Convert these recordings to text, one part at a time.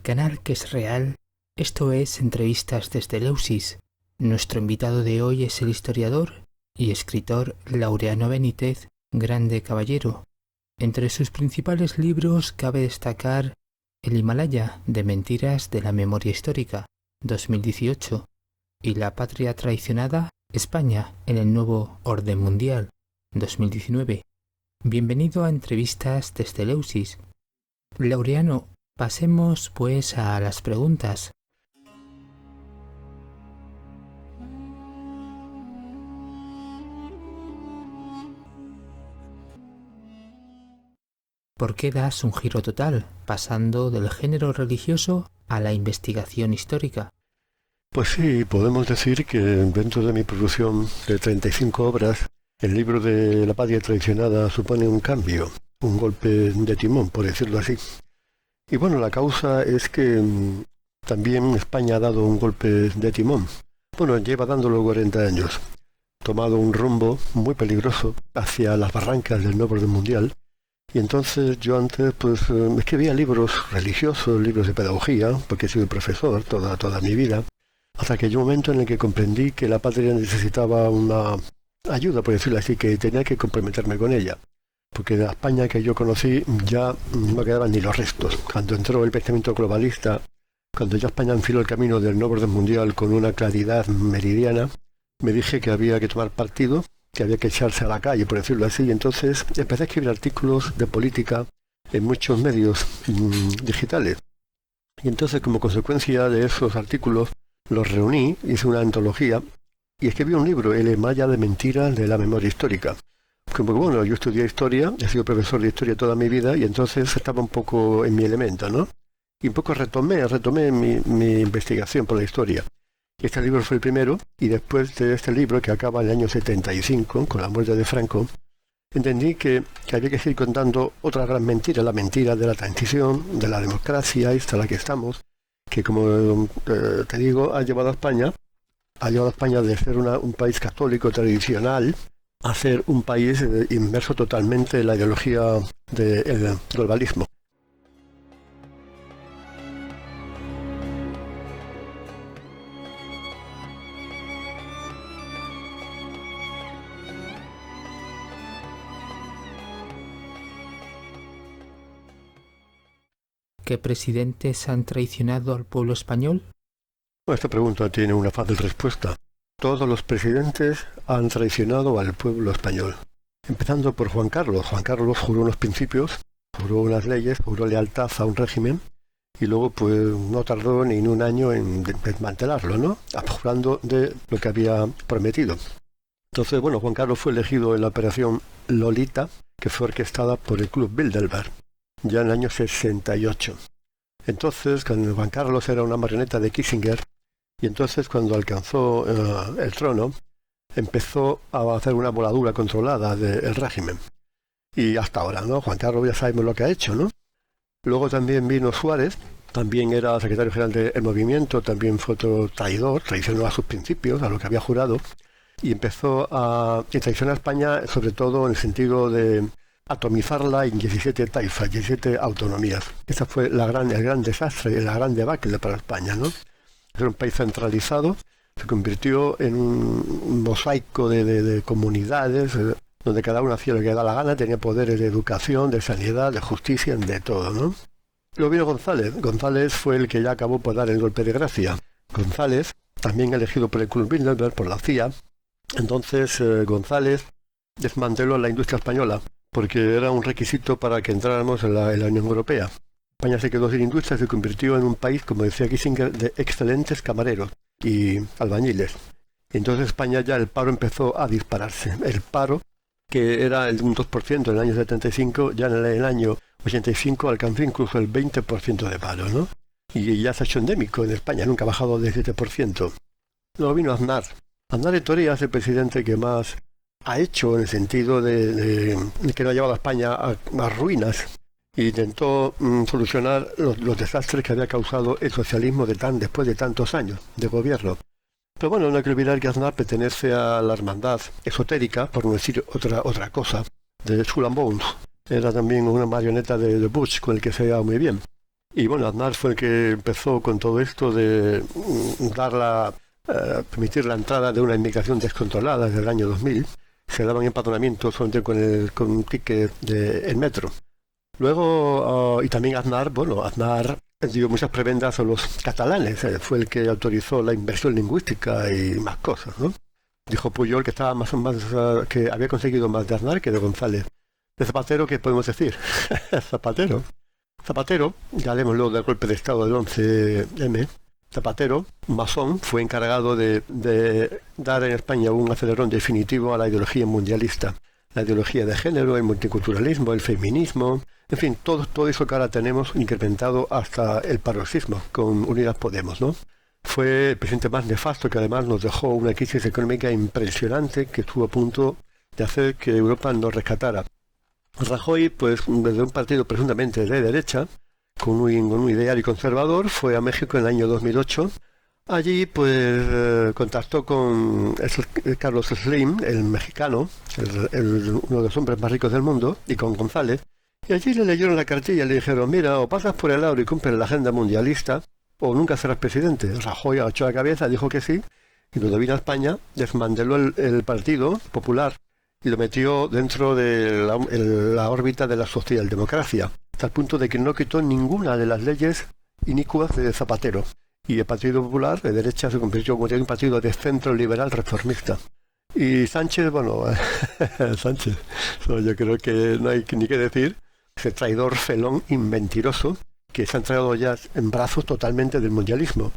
canal que es real, esto es Entrevistas desde Eleusis. Nuestro invitado de hoy es el historiador y escritor Laureano Benítez, grande caballero. Entre sus principales libros cabe destacar El Himalaya de Mentiras de la Memoria Histórica, 2018, y La Patria Traicionada, España en el Nuevo Orden Mundial, 2019. Bienvenido a Entrevistas desde Eleusis. Laureano, pasemos pues a las preguntas. ¿Por qué das un giro total, pasando del género religioso a la investigación histórica? Pues sí, podemos decir que dentro de mi producción de 35 obras, el libro de La Patria Traicionada supone un cambio, un golpe de timón, por decirlo así. Y bueno, la causa es que también España ha dado un golpe de timón. Bueno, lleva dándolo 40 años. Tomado un rumbo muy peligroso hacia las barrancas del Nuevo Orden Mundial. Y entonces yo antes pues escribía libros religiosos, libros de pedagogía, porque he sido profesor toda mi vida, hasta que llegó un momento en el que comprendí que la patria necesitaba una ayuda, por decirlo así, que tenía que comprometerme con ella. Porque de la España que yo conocí ya no quedaban ni los restos. Cuando entró el pensamiento globalista, cuando ya España enfiló el camino del nuevo orden mundial con una claridad meridiana, me dije que había que tomar partido, que había que echarse a la calle, por decirlo así, y entonces empecé a escribir artículos de política en muchos medios digitales. Y entonces, como consecuencia de esos artículos, los reuní, hice una antología y escribí un libro, El Himalaya de Mentiras de la Memoria Histórica. Porque bueno, yo estudié historia, he sido profesor de historia toda mi vida y entonces estaba un poco en mi elemento, ¿no? Y un poco retomé mi investigación por la historia. Y este libro fue el primero, y después de este libro, que acaba en el año 75, con la muerte de Franco, entendí que había que seguir contando otra gran mentira, la mentira de la transición, de la democracia, esta en la que estamos, que como te digo, ha llevado a España de ser un país católico tradicional a ser un país inmerso totalmente en la ideología del globalismo. ¿Qué presidentes han traicionado al pueblo español? Esta pregunta tiene una fácil respuesta. Todos los presidentes han traicionado al pueblo español. Empezando por Juan Carlos. Juan Carlos juró unos principios, juró unas leyes, juró lealtad a un régimen y luego pues no tardó ni un año en desmantelarlo, ¿no? Abjurando de lo que había prometido. Entonces, bueno, Juan Carlos fue elegido en la operación Lolita, que fue orquestada por el Club Bilderberg, ya en el año 68. Entonces, cuando Juan Carlos era una marioneta de Kissinger, y entonces cuando alcanzó el trono, empezó a hacer una voladura controlada del régimen. Y hasta ahora, ¿no? Juan Carlos ya sabemos lo que ha hecho, ¿no? Luego también vino Suárez, también era secretario general del movimiento, también fue otro traidor, traicionó a sus principios, a lo que había jurado, y empezó a traicionar a España, sobre todo en el sentido de atomizarla en 17 taifas, 17 autonomías. Ese fue el gran desastre, la gran debacle para España, ¿no? Era un país centralizado, se convirtió en un mosaico de comunidades, donde cada uno hacía lo que le da la gana, tenía poderes de educación, de sanidad, de justicia, de todo, ¿no? Luego vino González. González fue el que ya acabó por dar el golpe de gracia. González, también elegido por el Club Bilderberg, por la CIA. Entonces González desmanteló la industria española, porque era un requisito para que entráramos en la Unión Europea. España se quedó sin industria, se convirtió en un país, como decía Kissinger, de excelentes camareros y albañiles. Entonces España ya el paro empezó a dispararse. El paro, que era el 2% en el año 75, ya en el año 85 alcanzó incluso el 20% de paro, ¿no? Y ya se ha hecho endémico en España, nunca ha bajado del 7%. Luego vino Aznar. Aznar en teoría es el presidente que más ha hecho en el sentido de que no ha llevado a España a ruinas. Intentó solucionar los desastres que había causado el socialismo después de tantos años de gobierno. Pero bueno, no hay que olvidar que Aznar pertenece a la hermandad esotérica, por no decir otra cosa, de Skull and Bones. Era también una marioneta de Bush, con el que se llevaba muy bien. Y bueno, Aznar fue el que empezó con todo esto de permitir la entrada de una inmigración descontrolada desde el año 2000. Se daban empadronamientos solamente con un ticket del metro. Luego, y también Aznar dio muchas prebendas a los catalanes. Fue el que autorizó la inversión lingüística y más cosas, ¿no? Dijo Pujol que estaba que había conseguido más de Aznar que de González. De Zapatero, ¿qué podemos decir? Zapatero, ya hablemos luego del golpe de Estado del 11M. Zapatero, masón, fue encargado de dar en España un acelerón definitivo a la ideología mundialista. La ideología de género, el multiculturalismo, el feminismo, en fin, todo eso que ahora tenemos incrementado hasta el paroxismo con Unidas Podemos, ¿no? Fue el presidente más nefasto que además nos dejó una crisis económica impresionante que estuvo a punto de hacer que Europa nos rescatara. Rajoy, pues desde un partido presuntamente de derecha, con un ideario conservador, fue a México en el año 2008. Allí pues contactó con Carlos Slim, el mexicano, uno de los hombres más ricos del mundo, y con González. Y allí le leyeron la cartilla y le dijeron, mira, o pasas por el aro y cumples la agenda mundialista, o nunca serás presidente. Rajoy agachó la cabeza, dijo que sí, y cuando vino a España desmanteló el Partido Popular y lo metió dentro de la órbita de la socialdemocracia, hasta el punto de que no quitó ninguna de las leyes inicuas de Zapatero. Y el Partido Popular, de derecha, se convirtió en un partido de centro liberal reformista. Y Sánchez, Sánchez, yo creo que no hay ni qué decir, ese traidor, felón y mentiroso, que se ha entregado ya en brazos totalmente del mundialismo.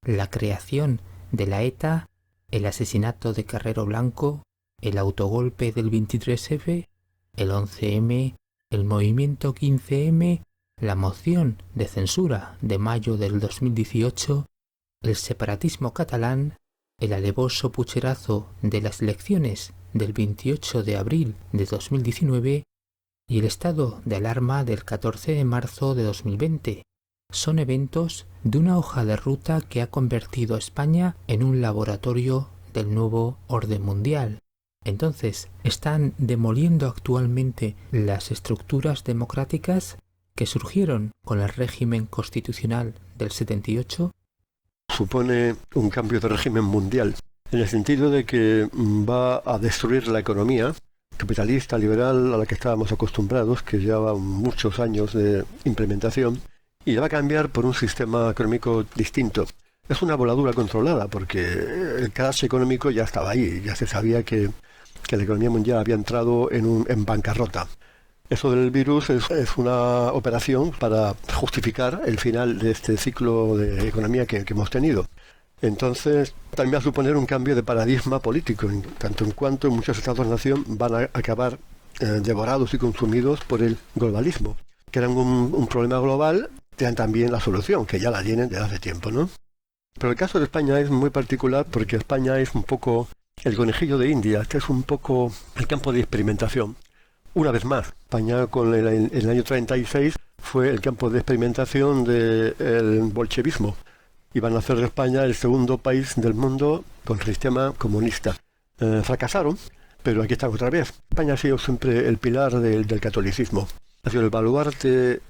La creación de la ETA, el asesinato de Carrero Blanco, el autogolpe del 23F, el 11M, el movimiento 15M, la moción de censura de mayo del 2018, el separatismo catalán, el alevoso pucherazo de las elecciones del 28 de abril de 2019 y el estado de alarma del 14 de marzo de 2020. Son eventos de una hoja de ruta que ha convertido a España en un laboratorio del nuevo orden mundial. Entonces, ¿están demoliendo actualmente las estructuras democráticas que surgieron con el régimen constitucional del 78? Supone un cambio de régimen mundial, en el sentido de que va a destruir la economía capitalista, liberal, a la que estábamos acostumbrados, que lleva muchos años de implementación, y va a cambiar por un sistema económico distinto. Es una voladura controlada, porque el crash económico ya estaba ahí, ya se sabía que la economía mundial había entrado en bancarrota. Eso del virus es una operación para justificar el final de este ciclo de economía que hemos tenido. Entonces, también va a suponer un cambio de paradigma político, tanto en cuanto muchos estados-nación van a acabar devorados y consumidos por el globalismo, que eran un problema global. Tienen también la solución, que ya la tienen desde hace tiempo, ¿no? Pero el caso de España es muy particular porque España es un poco el conejillo de India. Este es un poco el campo de experimentación. Una vez más, España con el año 36 fue el campo de experimentación del bolchevismo. Iban a hacer de España el segundo país del mundo con sistema comunista. Fracasaron, pero aquí están otra vez. España ha sido siempre el pilar del catolicismo. Ha sido el baluarte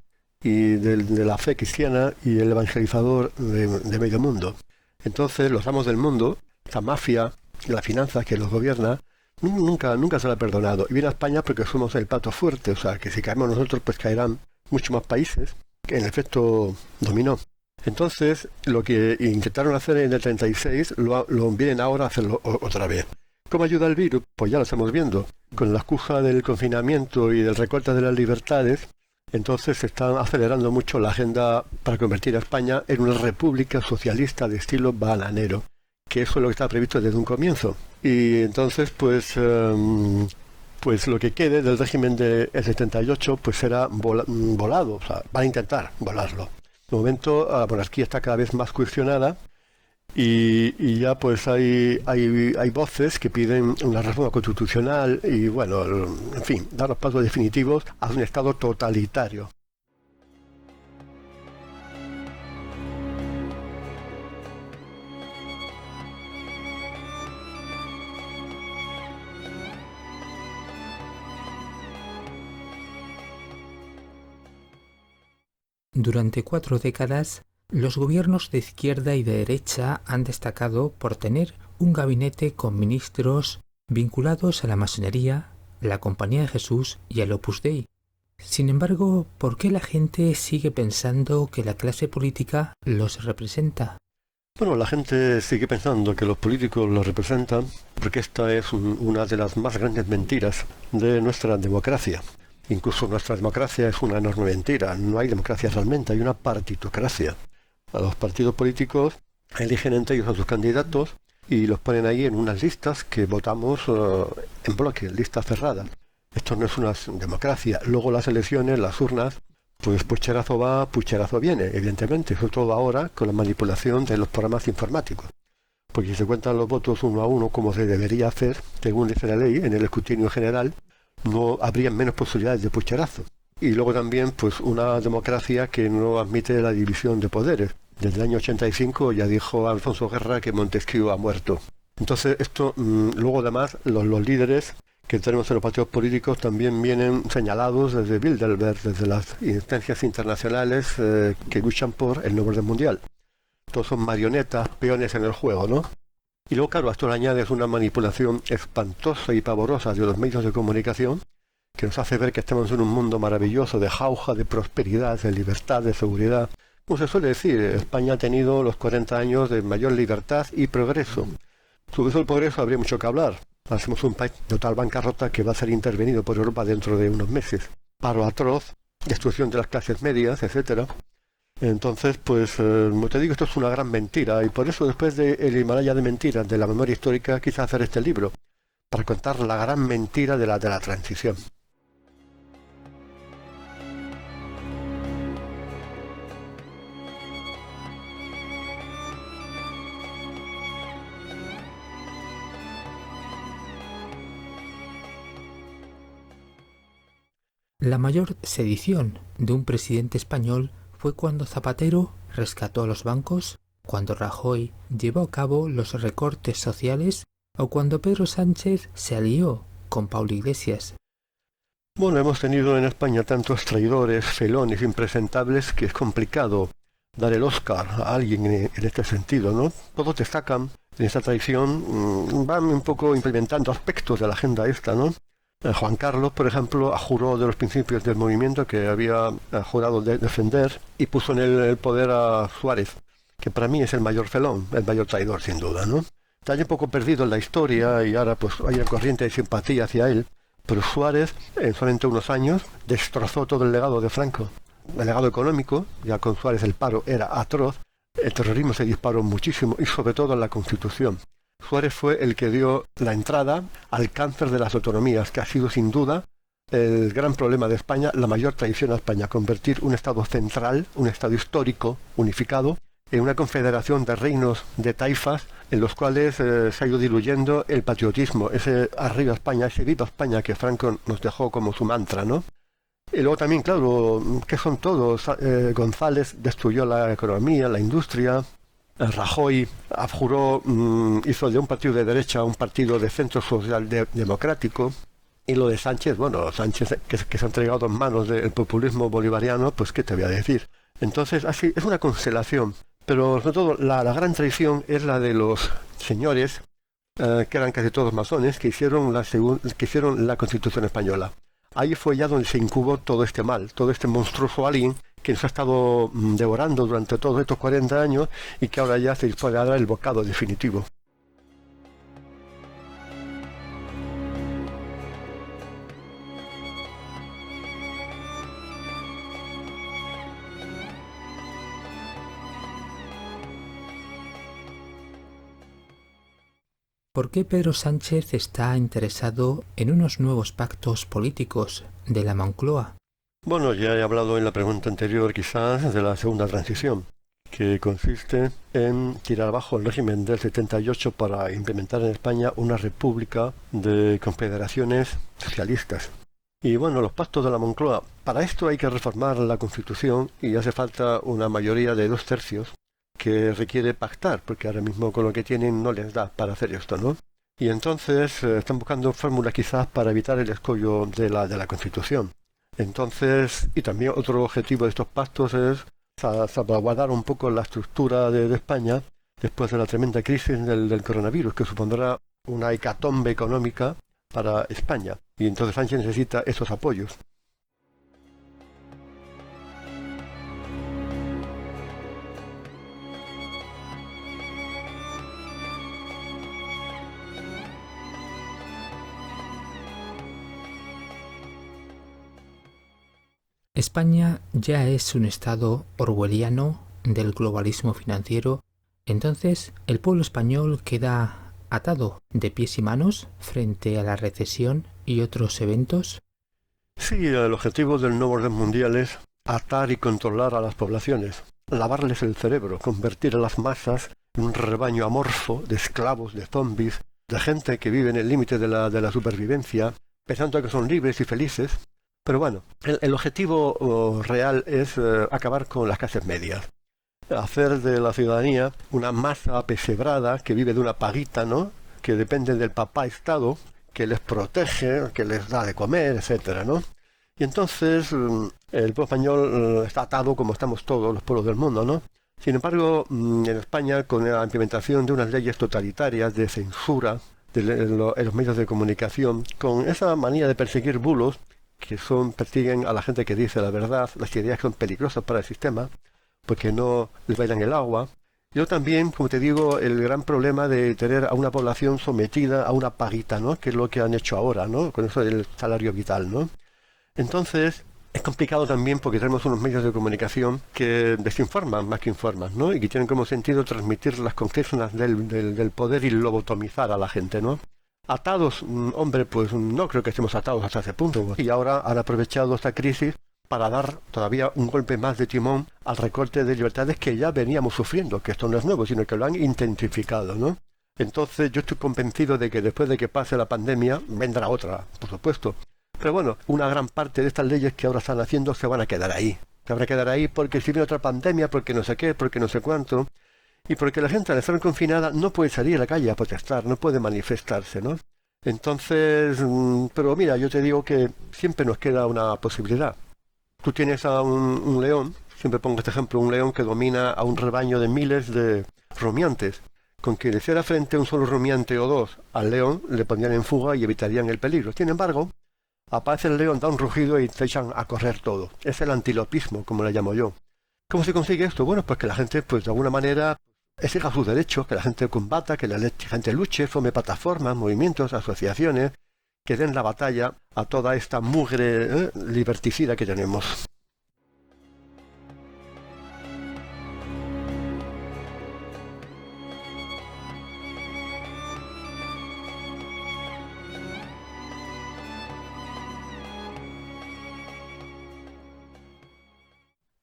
y de la fe cristiana y el evangelizador de medio mundo. Entonces los amos del mundo, esta mafia de la finanza que los gobierna, nunca se la ha perdonado. Y viene a España porque somos el plato fuerte, o sea que si caemos nosotros pues caerán muchos más países, que en efecto dominó. Entonces lo que intentaron hacer en el 36 lo vienen ahora a hacerlo otra vez. ¿Cómo ayuda el virus? Pues ya lo estamos viendo. Con la excusa del confinamiento y del recorte de las libertades, entonces se está acelerando mucho la agenda para convertir a España en una república socialista de estilo bananero, que eso es lo que está previsto desde un comienzo. Y entonces, pues lo que quede del régimen del 78 pues será volado, o sea, van a intentar volarlo. De momento la monarquía está cada vez más cuestionada y ya pues hay voces que piden una reforma constitucional y bueno, en fin, dar los pasos definitivos a un estado totalitario. Durante 4 décadas, los gobiernos de izquierda y de derecha han destacado por tener un gabinete con ministros vinculados a la masonería, la Compañía de Jesús y al Opus Dei. Sin embargo, ¿por qué la gente sigue pensando que la clase política los representa? Bueno, la gente sigue pensando que los políticos los representan porque esta es una de las más grandes mentiras de nuestra democracia. Incluso nuestra democracia es una enorme mentira. No hay democracia realmente, hay una partitocracia. A los partidos políticos eligen entre ellos a sus candidatos y los ponen ahí en unas listas que votamos en bloque, listas cerradas. Esto no es una democracia. Luego las elecciones, las urnas, pues pucherazo va, pucherazo viene, evidentemente. Sobre todo ahora con la manipulación de los programas informáticos. Porque si se cuentan los votos uno a uno como se debería hacer, según dice la ley, en el escrutinio general, no habría menos posibilidades de pucherazo. Y luego también pues una democracia que no admite la división de poderes. Desde el año 85 ya dijo Alfonso Guerra que Montesquieu ha muerto. Entonces esto, luego además los líderes que tenemos en los partidos políticos también vienen señalados desde Bilderberg, desde las instancias internacionales que luchan por el nuevo orden mundial. Todos son marionetas, peones en el juego, ¿no? Y luego, claro, a esto le añades una manipulación espantosa y pavorosa de los medios de comunicación que nos hace ver que estamos en un mundo maravilloso de jauja, de prosperidad, de libertad, de seguridad. Como se suele decir, España ha tenido los 40 años de mayor libertad y progreso. Sobre eso el progreso habría mucho que hablar. Hacemos un país de total bancarrota que va a ser intervenido por Europa dentro de unos meses. Paro atroz, destrucción de las clases medias, etcétera. Entonces, pues, como te digo, esto es una gran mentira y por eso después del Himalaya de mentiras de la memoria histórica quise hacer este libro, para contar la gran mentira de la transición. La mayor sedición de un presidente español fue cuando Zapatero rescató a los bancos, cuando Rajoy llevó a cabo los recortes sociales o cuando Pedro Sánchez se alió con Pablo Iglesias. Bueno, hemos tenido en España tantos traidores, felones, impresentables que es complicado dar el Oscar a alguien en este sentido, ¿no? Todos destacan en esta traición, van un poco implementando aspectos de la agenda esta, ¿no? Juan Carlos, por ejemplo, juró de los principios del movimiento que había jurado de defender y puso en el poder a Suárez, que para mí es el mayor felón, el mayor traidor sin duda, ¿no? Está ya un poco perdido en la historia y ahora pues hay una corriente de simpatía hacia él, pero Suárez en solamente unos años destrozó todo el legado de Franco. El legado económico, ya con Suárez el paro era atroz, el terrorismo se disparó muchísimo y sobre todo en la Constitución. Suárez fue el que dio la entrada al cáncer de las autonomías, que ha sido sin duda el gran problema de España, la mayor traición a España, convertir un Estado central, un Estado histórico, unificado, en una confederación de reinos, de taifas, en los cuales se ha ido diluyendo el patriotismo, ese arriba España, ese viva España que Franco nos dejó como su mantra, ¿no? Y luego también, claro, ¿qué son todos? González destruyó la economía, la industria. Rajoy abjuró, hizo de un partido de derecha un partido de centro social democrático. Y lo de Sánchez, bueno, Sánchez que se ha entregado en manos del populismo bolivariano, pues qué te voy a decir. Entonces, así es una constelación. Pero sobre todo la gran traición es la de los señores, que eran casi todos masones, que hicieron la Constitución española. Ahí fue ya donde se incubó todo este mal, todo este monstruoso alien que nos ha estado devorando durante todos estos 40 años y que ahora ya se dispone a dar el bocado definitivo. ¿Por qué Pedro Sánchez está interesado en unos nuevos pactos políticos de la Moncloa? Bueno, ya he hablado en la pregunta anterior quizás de la segunda transición, que consiste en tirar abajo el régimen del 78 para implementar en España una república de confederaciones socialistas. Y bueno, los pactos de la Moncloa, para esto hay que reformar la Constitución y hace falta una mayoría de 2/3 que requiere pactar, porque ahora mismo con lo que tienen no les da para hacer esto, ¿no? Y entonces están buscando fórmulas quizás para evitar el escollo de la Constitución. Entonces, y también otro objetivo de estos pactos es salvaguardar un poco la estructura de España después de la tremenda crisis del coronavirus, que supondrá una hecatombe económica para España. Y entonces Sánchez necesita esos apoyos. España ya es un estado orwelliano del globalismo financiero, entonces el pueblo español queda atado de pies y manos frente a la recesión y otros eventos. Sí, el objetivo del nuevo orden mundial es atar y controlar a las poblaciones, lavarles el cerebro, convertir a las masas en un rebaño amorfo de esclavos, de zombies, de gente que vive en el límite de la supervivencia, pensando que son libres y felices. Pero bueno, el objetivo real es acabar con las clases medias. Hacer de la ciudadanía una masa apesebrada que vive de una paguita, ¿no? Que depende del papá Estado, que les protege, que les da de comer, etcétera, ¿no? Y entonces el pueblo español está atado como estamos todos los pueblos del mundo, ¿no? Sin embargo, en España, con la implementación de unas leyes totalitarias de censura en los medios de comunicación, con esa manía de perseguir bulos, que persiguen a la gente que dice la verdad, las ideas que son peligrosas para el sistema, porque no les bailan el agua. Yo también, como te digo, el gran problema de tener a una población sometida a una paguita, ¿no? Que es lo que han hecho ahora, ¿no? Con eso del salario vital, ¿no? Entonces, es complicado también porque tenemos unos medios de comunicación que desinforman más que informan, ¿no? Y que tienen como sentido transmitir las consignas del poder y lobotomizar a la gente, ¿no? Atados, hombre, pues no creo que estemos atados hasta ese punto. Y ahora han aprovechado esta crisis para dar todavía un golpe más de timón al recorte de libertades que ya veníamos sufriendo, que esto no es nuevo, sino que lo han intensificado, ¿no? Entonces yo estoy convencido de que después de que pase la pandemia vendrá otra, por supuesto. Pero bueno, una gran parte de estas leyes que ahora están haciendo se van a quedar ahí. Se van a quedar ahí porque si viene otra pandemia, porque no sé qué, porque no sé cuánto. Y porque la gente al estar confinada no puede salir a la calle a protestar, no puede manifestarse, ¿no? Entonces, pero mira, yo te digo que siempre nos queda una posibilidad. Tú tienes a un león, siempre pongo este ejemplo, un león que domina a un rebaño de miles de rumiantes. Con que le hiciera frente a un solo rumiante o dos al león, le pondrían en fuga y evitarían el peligro. Sin embargo, aparece el león, da un rugido y te echan a correr todo. Es el antilopismo, como le llamo yo. ¿Cómo se consigue esto? Bueno, pues que la gente, pues de alguna manera, exija sus derechos, que la gente combata, que la gente luche, forme plataformas, movimientos, asociaciones, que den la batalla a toda esta mugre liberticida que tenemos.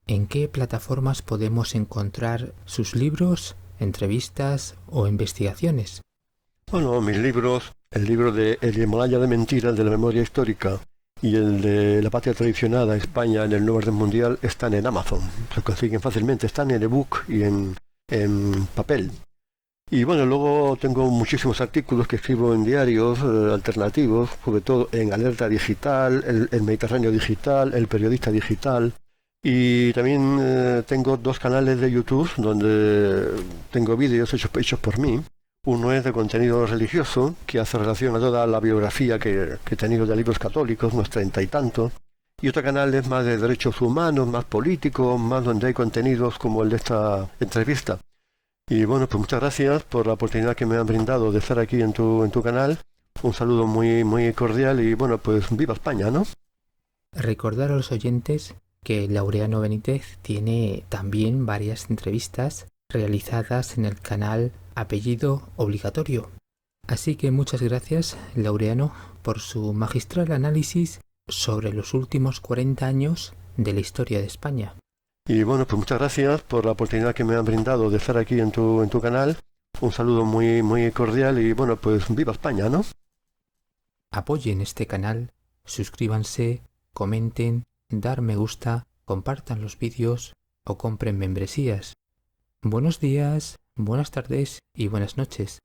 ¿En qué plataformas podemos encontrar sus libros, entrevistas o investigaciones? Bueno, mis libros, el libro de El Himalaya de Mentiras de la Memoria Histórica y el de La Patria Traicionada, España en el Nuevo Orden Mundial, están en Amazon. Se consiguen fácilmente, están en ebook y en papel. Y bueno, luego tengo muchísimos artículos que escribo en diarios alternativos, sobre todo en Alerta Digital, el Mediterráneo Digital, El Periodista Digital. Y también tengo 2 canales de YouTube donde tengo vídeos hechos por mí. Uno es de contenido religioso, que hace relación a toda la biografía que he tenido de libros católicos, unos 30 y tantos. Y otro canal es más de derechos humanos, más político, más donde hay contenidos como el de esta entrevista. Y bueno, pues muchas gracias por la oportunidad que me han brindado de estar aquí en tu canal. Un saludo muy, muy cordial y bueno, pues viva España, ¿no? Recordar a los oyentes que Laureano Benítez tiene también varias entrevistas realizadas en el canal Apellido Obligatorio. Así que muchas gracias, Laureano, por su magistral análisis sobre los últimos 40 años de la historia de España. Y bueno, pues muchas gracias por la oportunidad que me han brindado de estar aquí en tu canal. Un saludo muy, muy cordial y bueno, pues viva España, ¿no? Apoyen este canal, suscríbanse, comenten, dar me gusta, compartan los vídeos o compren membresías. Buenos días, buenas tardes y buenas noches.